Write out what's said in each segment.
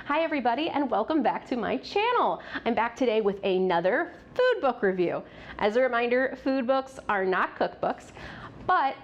Hi everybody, and welcome back to my channel. I'm back today with another food book review. As a reminder, food books are not cookbooks, but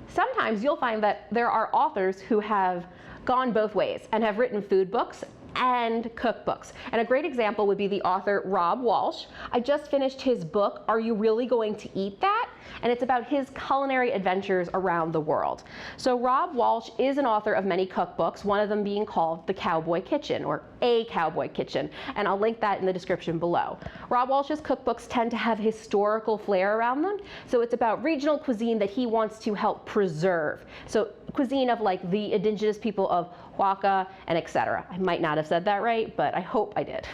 sometimes you'll find that there are authors who have gone both ways and have written food books and cookbooks. And a great example would be the author Robb Walsh. I just finished his book, Are You Really Going to Eat That? And it's about his culinary adventures around the world. So Robb Walsh is an author of many cookbooks, one of them being called The Cowboy Kitchen, or A Cowboy Kitchen, and I'll link that in the description below. Robb Walsh's cookbooks tend to have historical flair around them, so it's about regional cuisine that he wants to help preserve. So cuisine of like the indigenous people of Oaxaca and etc. I might not have said that right, but I hope I did.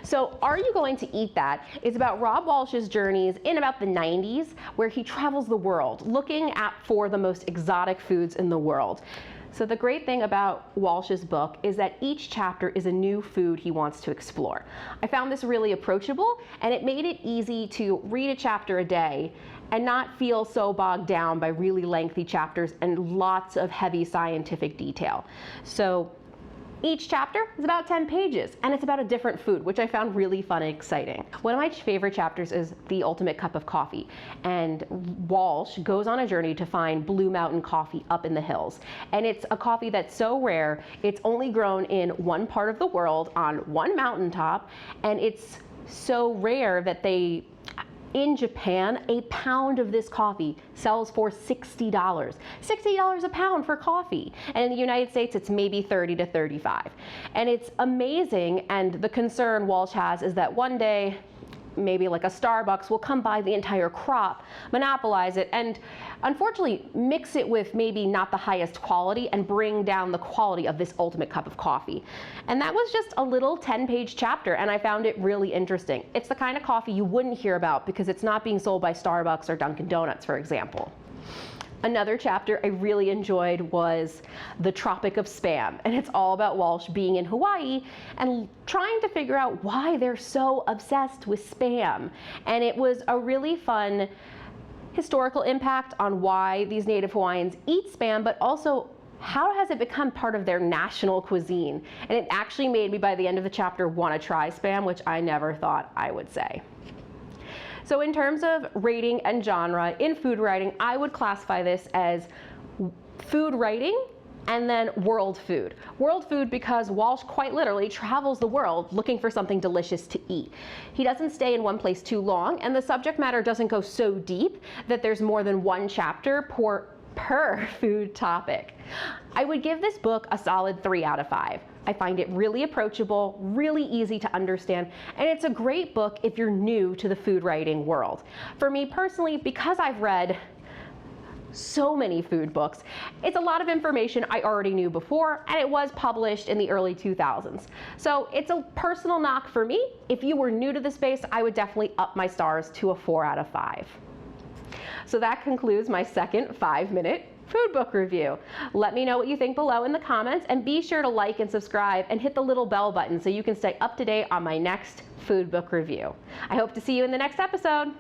So Are You Going to Eat That is about Robb Walsh's journeys in about the 90s, where he travels the world looking for the most exotic foods in the world. So the great thing about Walsh's book is that each chapter is a new food he wants to explore. I found this really approachable, and it made it easy to read a chapter a day and not feel so bogged down by really lengthy chapters and lots of heavy scientific detail. So each chapter is about 10 pages, and it's about a different food, which I found really fun and exciting. One of my favorite chapters is The Ultimate Cup of Coffee, and Walsh goes on a journey to find Blue Mountain coffee up in the hills. And it's a coffee that's so rare, it's only grown in one part of the world on one mountaintop, and it's so rare that in Japan, a pound of this coffee sells for $60. $60 a pound for coffee. And in the United States, it's maybe $30 to $35. And it's amazing, and the concern Walsh has is that one day, maybe like a Starbucks will come by the entire crop, monopolize it, and unfortunately mix it with maybe not the highest quality and bring down the quality of this ultimate cup of coffee. And that was just a little 10-page chapter, and I found it really interesting. It's the kind of coffee you wouldn't hear about because it's not being sold by Starbucks or Dunkin' Donuts, for example. Another chapter I really enjoyed was The Tropic of Spam, and it's all about Walsh being in Hawaii and trying to figure out why they're so obsessed with spam. And it was a really fun historical impact on why these native Hawaiians eat spam, but also how has it become part of their national cuisine? And it actually made me, by the end of the chapter, want to try spam, which I never thought I would say. So in terms of rating and genre in food writing, I would classify this as food writing and then world food. World food because Walsh quite literally travels the world looking for something delicious to eat. He doesn't stay in one place too long, and the subject matter doesn't go so deep that there's more than one chapter per food topic. I would give this book a solid 3 out of 5. I find it really approachable, really easy to understand, and it's a great book if you're new to the food writing world. For me personally, because I've read so many food books, it's a lot of information I already knew before, and it was published in the early 2000s. So it's a personal knock for me. If you were new to the space, I would definitely up my stars to a 4 out of 5. So that concludes my second 5-minute food book review. Let me know what you think below in the comments, and be sure to like and subscribe and hit the little bell button so you can stay up to date on my next food book review. I hope to see you in the next episode.